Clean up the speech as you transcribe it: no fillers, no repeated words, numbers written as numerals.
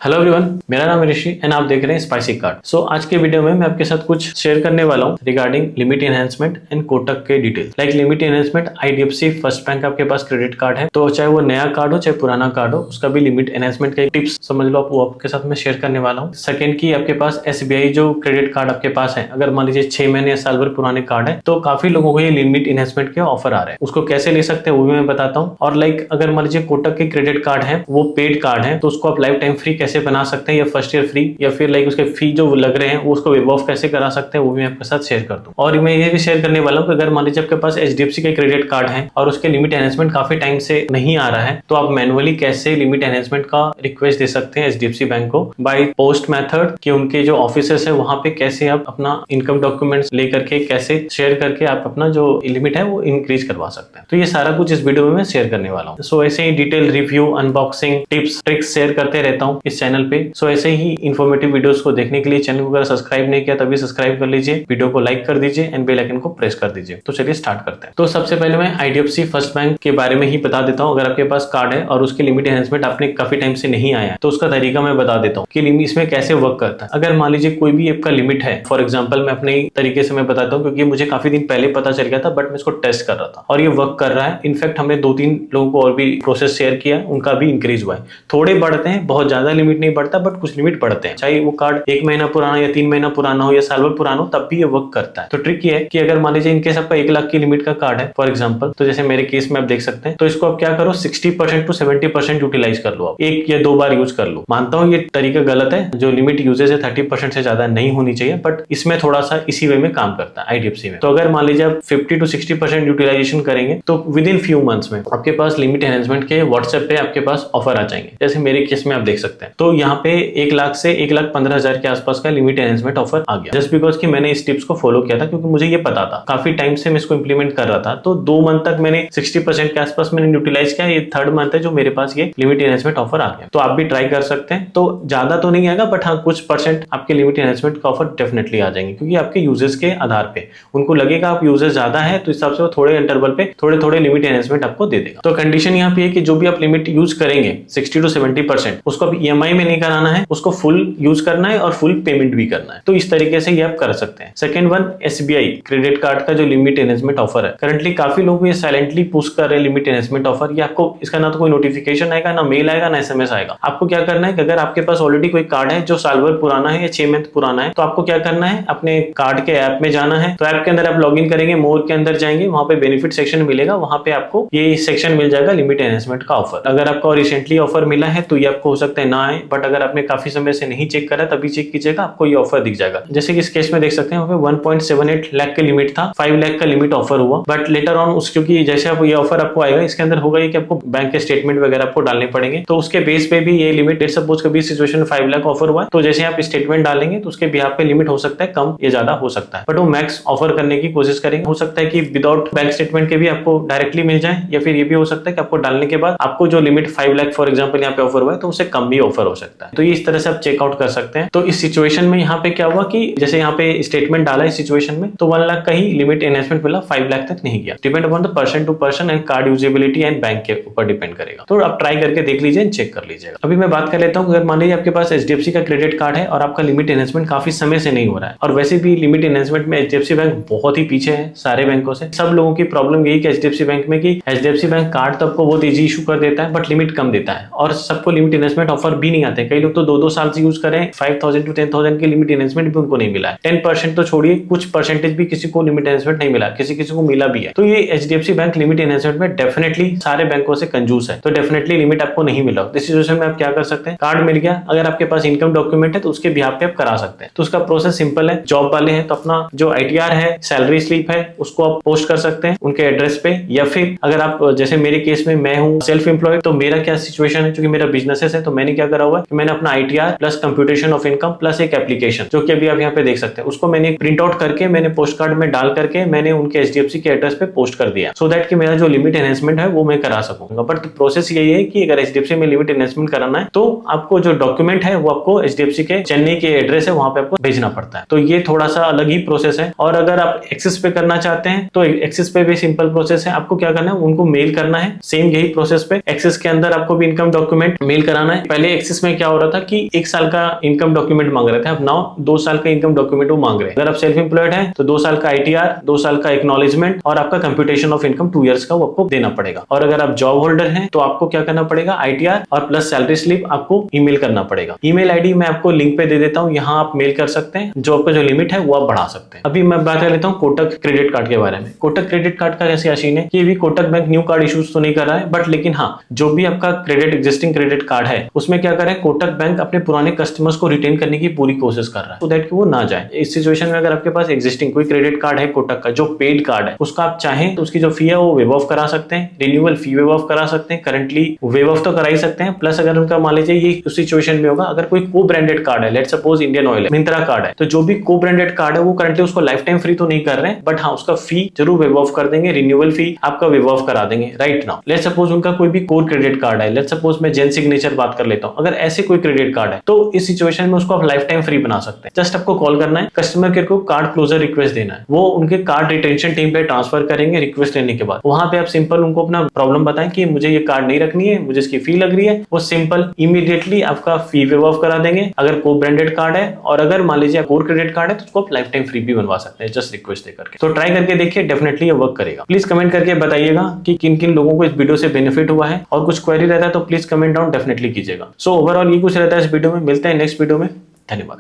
Hello everyone, मेरा नाम है ऋषि एंड आप देख रहे हैं स्पाइसी कार्ड। आज के वीडियो में मैं आपके साथ कुछ शेयर करने वाला हूं regarding limit enhancement and Kotak के detail. Like limit enhancement, IDFC first bank आपके पास क्रेडिट कार्ड है, तो चाहे वो नया कार्ड हो चाहे पुराना कार्ड हो, उसका भी लिमिट एनहेंसमेंट का टिप्स समझ लो आप, वो आपके साथ मैं शेयर करने वाला हूँ। सेकंड की आपके पास एसबीआई जो क्रेडिट कार्ड आपके पास है, अगर मान लीजिए 6 महीने या साल भर पुराने कार्ड है, तो काफी लोगों को ये लिमिट एनहेंसमेंट के ऑफर आ रहे हैं। उसको कैसे ले सकते हैं वो भी मैं बताता हूँ। और लाइक अगर मान लीजिए कोटक के क्रेडिट कार्ड है, वो पेड कार्ड है, तो उसको आप लाइफ टाइम फ्री कैसे बना सकते हैं, या फर्स्ट ईयर फ्री, या फिर लाइक उसके फी जो लग रहे हैं वो उसको वेव ऑफ कैसे करा सकते हैं, वो भी मैं आपके साथ शेयर कर दूं। और मैं ये भी शेयर करने वाला हूँ कि अगर मान लीजिए आपके पास एचडीएफसी के क्रेडिट कार्ड है और उसके लिमिट एनहेंसमेंट काफी टाइम से नहीं आ रहा है, तो आप मैनुअली कैसे लिमिट एनहेंसमेंट का रिक्वेस्ट दे सकते हैं एचडीएफसी बैंक को बाय पोस्ट मेथड, कि उनके जो ऑफिसेस है वहां पे कैसे आप अपना इनकम डॉक्यूमेंट्स लेकर के कैसे शेयर करके आप अपना जो लिमिट है वो इंक्रीज करवा सकते हैं। तो ये सारा कुछ इस वीडियो में मैं शेयर करने वाला हूँ। ऐसे ही detail review, unboxing, tips, tricks share करते रहता हूँ इस चैनल पे। ऐसे ही इन्फॉर्मेटिव वीडियोस को देखने के लिए चैनल को अगर सब्सक्राइब नहीं किया तभी सब्सक्राइब कर लीजिए, वीडियो को लाइक कर दीजिए एंड बेल आइकन को प्रेस कर दीजिए। तो चलिए स्टार्ट करते हैं। तो सबसे पहले मैं आईडीएफसी फर्स्ट बैंक के बारे में ही बता देता हूँ। अगर आपके पास कार्ड है और उसकी लिमिट एनहेंसमेंट आपने काफी टाइम से नहीं आया तो उसका तरीका मैं बता देता हूँ कि इसमें कैसे वर्क करता है। अगर मान लीजिए कोई भी आपका लिमिट है, फॉर एग्जाम्पल मैं अपने तरीके से मैं बताता हूँ, क्योंकि मुझे काफी दिन पहले पता चल गया था, बट मैं इसको टेस्ट कर रहा था और ये वर्क कर रहा है। इनफैक्ट हमने 2-3 लोगों को और भी प्रोसेस शेयर किया, उनका भी इंक्रीज हुआ है। थोड़े बढ़ते हैं, बहुत ज्यादा लिमिट नहीं बढ़ता, बट कुछ लिमिट बढ़ते हैं, चाहे वो कार्ड 1 महीना पुराना या 3 महीना पुराना हो या साल भर पुराना हो, तब भी ये वर्क करता है। तो ट्रिक ये है कि अगर मान लीजिए इनकेस आपका 1 लाख की लिमिट का कार्ड है फॉर एग्जांपल, तो जैसे मेरे केस में आप देख सकते हैं, तो इसको आप क्या करो, 60% टू 70% यूटिलाइज कर लो, आप 1 या 2 बार यूज कर लो। मानता हूँ ये तरीका गलत है, जो लिमिट यूजेज है 30% से ज्यादा नहीं होनी चाहिए, बट इसमें थोड़ा सा इसी वे में काम करता है आईडीएफसी में। तो अगर मान लीजिए आप 50 टू 60% यूटिलाइजेशन करेंगे तो विद इन फ्यू मंथ्स में आपके पास लिमिट एनहेंसमेंट के व्हाट्सएप पे आपके पास ऑफर आ जाएंगे। जैसे मेरे केस में आप देख सकते हैं, तो यहाँ पे 1 लाख से 1,15,000 के आसपास का लिमिट एनहेंसमेंट ऑफर आ गया, जस्ट बिकॉज कि मैंने इस टिप्स को फॉलो किया था, क्योंकि मुझे ये पता था, काफी टाइम से मैं इसको इंप्लीमेंट कर रहा था। तो 2 मंथ तक मैंने 60% के आसपास मैंने यूटिलाइज किया। ये 3rd मंथ है जो मेरे पास ये लिमिट एनहेंसमेंट ऑफर आ गया। तो आप भी ट्राई कर सकते हैं। तो ज्यादा तो नहीं आएगा, बट हाँ कुछ परसेंट आपके लिमिट एनहेंसमेंट का ऑफर डेफिनेटली आ जाएंगे, क्योंकि आपके यूजेस के आधार पे उनको लगेगा आप यूजेस ज्यादा है, तो इस हिसाब से वो थोड़े इंटरवल पे थोड़े लिमिट एनहेंसमेंट आपको दे देगा। तो कंडीशन यहाँ पे है कि जो भी आप लिमिट यूज करेंगे 60 टू 70%, उसको आप ईएमआई में नहीं कराना है, उसको फुल यूज करना है और फुल पेमेंट भी करना है। तो इस तरीके से ये आप कर सकते हैं। Second one, SBI credit card का जो लिमिट एनहेंसमेंट ऑफर है, करंटली काफी लोग ये साइलेंटली पुश कर रहे हैं लिमिट एनहेंसमेंट ऑफर। ये आपको इसका ना तो कोई नोटिफिकेशन आएगा, ना मेल आएगा, ना एसएमएस आएगा। आपको क्या करना है कि अगर आपके पास ऑलरेडी कोई कार्ड है जो साल भर पुराना है या 6 मंथ पुराना है, तो आपको क्या करना है, अपने कार्ड के ऐप में जाना है। तो ऐप के अंदर आप लॉग इन करेंगे, मोर के अंदर जाएंगे, वहां पे बेनिफिट सेक्शन मिलेगा, वहां पे आपको ये सेक्शन मिल जाएगा लिमिट एनहेंसमेंट का ऑफर। अगर आपको रिसेंटली ऑफर मिला है तो ये आपको हो सकता है ना आए, बट अगर आपने काफी समय से नहीं चेक करा तभी चेक कीजिएगा, आपको ये ऑफर दिख जाएगा। जैसे कि इस केस में देख सकते हैं 1.78 लाख का लिमिट था, 5 लाख का लिमिट ऑफर हुआ, बट लेटर ऑन क्योंकि जैसे आप ये ऑफर आपको आएगा, इसके अंदर होगा ये कि आपको बैंक के स्टेटमेंट वगैरह आपको डालने पड़ेंगे, तो उसके बेस पे भी ये लिमिट, सपोज कभी सिचुएशन 5 लाख ऑफर हुआ, तो जैसे आप स्टेटमेंट डालेंगे तो उसके बिहाफ पे लिमिट हो सकता है कम या ज्यादा हो सकता है, बट वो मैक्स ऑफर करने की कोशिश करेंगे। हो सकता है कि विदाउट बैंक स्टेटमेंट के भी आपको डायरेक्टली मिल जाए, या फिर ये भी हो सकता है कि आपको डालने के बाद आपको जो लिमिट 5 लाख फॉर एग्जाम्पल यहाँ पे ऑफर हुआ है, तो उससे कम भी ऑफर हो सकता है। तो ये इस तरह से आप चेकआउट कर सकते हैं। तो इस सिचुएशन में यहाँ पे क्या हुआ कि जैसे यहाँ पे स्टेटमेंट डाला इस सिचुएशन में, तो 1 लाख का ही लिमिट एनहेंसमेंट मिला, 5 लाख तक नहीं गया। Depend upon the person to person and card usability and bank के ऊपर डिपेंड करेगा। तो आप ट्राई करके देख लीजिए, चेक कर लीजिएगा। अभी मैं बात कर लेता हूँ, अगर मान लीजिए आपके पास एचडीएफसी का क्रेडिट कार्ड है और आपका लिमिट एनहेंसमेंट काफी समय से नहीं हो रहा है, और वैसे भी लिमिट एनहेंसमेंट में एचडीएफसी बैंक बहुत ही पीछे है सारे बैंकों से। सब लोगों की प्रॉब्लम यही कि एचडीएफसी बैंक में कि एचडीएफसी बैंक कार्ड तो आपको बहुत इजी इशू कर देता है, बट लिमिट कम देता है, और सबको लिमिट एनहेंसमेंट ऑफर भी नहीं आते। कई लोग तो 2-2 साल से यूज करें, 5,000 टू 10,000 की लिमिट एनहेंसमेंट भी उनको नहीं मिला है। 10% तो छोड़िए, कुछ परसेंटेज भी किसी को लिमिट एनहेंसमेंट नहीं मिला, किसी को मिला भी है। तो ये एचडीएफसी बैंक लिमिट एनहेंसमेंट में डेफिनेटली सारे बैंकों से कंजूस है, तो डेफिनेटली लिमिट आपको नहीं मिला। इस सिचुएशन में आप क्या कर सकते हैं, कार्ड मिल गया, अगर आपके पास इनकम डॉक्यूमेंट है तो उसके बिहाफ पे आप करा सकते हैं। तो उसका प्रोसेस सिंपल है। जॉब वाले हैं तो अपना जो आईटीआर है, सैलरी स्लिप है, उसको आप पोस्ट कर सकते हैं उनके एड्रेस पे, या फिर अगर आप जैसे मेरे केस में मैं हूँ सेल्फ एम्प्लॉयड, तो मेरा क्या सिचुएशन है, क्योंकि मेरा बिजनेसेस है, तो मैंने क्या करा हुआ है कि मैंने अपना ITR plus computation of income plus एक एप्लीकेशन, जो कि अभी आप यहाँ पे देख सकते हैं, उसको मैंने प्रिंट आउट करके मैंने पोस्ट कार्ड में डाल करके मैंने उनके एचडीएफसी के एड्रेस पे पोस्ट कर दिया, सो दैट कि मेरा जो लिमिट एनहेंसमेंट है वो मैं करा सकूंगा। बट प्रोसेस यही है कि अगर एचडीएफसी में लिमिट एनहेंसमेंट कराना है तो आपको जो डॉक्यूमेंट है वो आपको एचडीएफसी के चेन्नई के एड्रेस है वहां पे आपको भेजना पड़ता है। तो ये थोड़ा सा अलग ही प्रोसेस है। और अगर आप एक्सेस पे करना चाहते हैं तो एक्सेस पे भी सिंपल प्रोसेस है। आपको क्या करना है, उनको मेल करना है, सेम यही प्रोसेस पे एक्सेस के अंदर आपको भी इनकम डॉक्यूमेंट मेल कराना है। पहले केसेस में क्या हो रहा था कि 1 साल का इनकम डॉक्यूमेंट मांग रहे थे, अब नाउ 2 साल का इनकम डॉक्यूमेंट वो मांग रहे हैं। अगर आप सेल्फ एम्प्लॉयड हैं तो 2 साल का ITR, 2 साल का एक्नॉलेजमेंट और आपका कंप्यूटेशन ऑफ इनकम 2 इयर्स का वो आपको देना पड़ेगा। और अगर आप जॉब होल्डर हैं तो आपको क्या करना पड़ेगा, ITR और प्लस सैलरी स्लिप आपको ईमेल करना पड़ेगा। ईमेल आईडी मैं आपको लिंक पे दे देता हूँ, यहाँ आप मेल कर सकते हैं, जो आपका जो लिमिट है वो आप बढ़ा सकते हैं। अभी मैं बात कर लेता हूँ कोटक क्रेडिट कार्ड के बारे में। कोटक क्रेडिट कार्ड का कैसे सीन है कि अभी Kotak bank new card issues तो नहीं कर रहा है, बट लेकिन हाँ, जो भी आपका क्रेडिट एग्जिस्टिंग क्रेडिट कार्ड है उसमें क्या करें, कोटक बैंक अपने पुराने कस्टमर्स को रिटेन करने की पूरी कोशिश कर रहा है, सो दैट कि वो ना जाए। इस सिचुएशन में अगर आपके पास एग्जिस्टिंग कोई क्रेडिट कार्ड है कोटक का जो पेड कार्ड है, उसका आप चाहें तो उसकी जो फी है वो वेव ऑफ करा सकते हैं, रिन्यूअल फी वेव ऑफ करा सकते हैं, करंटली वेव ऑफ तो करा ही सकते हैं। प्लस अगर उनका मान लीजिए ये उस सिचुएशन में होगा, अगर कोई को ब्रांडेड कार्ड है, लेट्स सपोज इंडियन ऑयल है, मिंत्रा कार्ड है, तो जो भी को ब्रांडेड कार्ड है वो करंटली उसको लाइफ टाइम फ्री तो नहीं कर रहे हैं, बट हाँ उसका फी जरूर वेव ऑफ कर देंगे, रिन्यूअल फी आपका वेव ऑफ करा देंगे। राइट नाउ लेट्स सपोज उनका कोई भी कोर क्रेडिट कार्ड है, लेट्स सपोज मैं जेन सिग्नेचर बात कर लेता हूं, अगर ऐसे कोई क्रेडिट कार्ड है तो इस सिचुएशन में उसको आप लाइफ टाइम फ्री बना सकते हैं। जस्ट आपको कॉल करना है, कस्टमर केयर को कार्ड क्लोजर रिक्वेस्ट देना है, वो उनके कार्ड रिटेंशन टीम पे ट्रांसफर करेंगे रिक्वेस्ट लेने के बाद। वहां पे आप सिंपल उनको अपना प्रॉब्लम बताएं कि मुझे ये कार्ड नहीं रखनी है, मुझे इसकी फी लग रही है, वो सिंपल इमीडिएटली आपका फी वेव ऑफ करा देंगे अगर को ब्रांडेड कार्ड है। और अगर मान लीजिए कोर क्रेडिट कार्ड है तो उसको आप लाइफ टाइम फ्री भी बनवा सकते हैं जस्ट रिक्वेस्ट दे करके। तो ट्राई करके देखिए, डेफिनेटली ये वर्क करेगा। प्लीज कमेंट करके बताइएगा कि किन किन लोगों को इस वीडियो से बेनिफिट हुआ है, और कुछ क्वेरी रहता है तो प्लीज कमेंट डाउन डेफिनेटली कीजिएगा। सो ओवरऑल ये कुछ रहता है इस वीडियो में। मिलते हैं नेक्स्ट वीडियो में, धन्यवाद।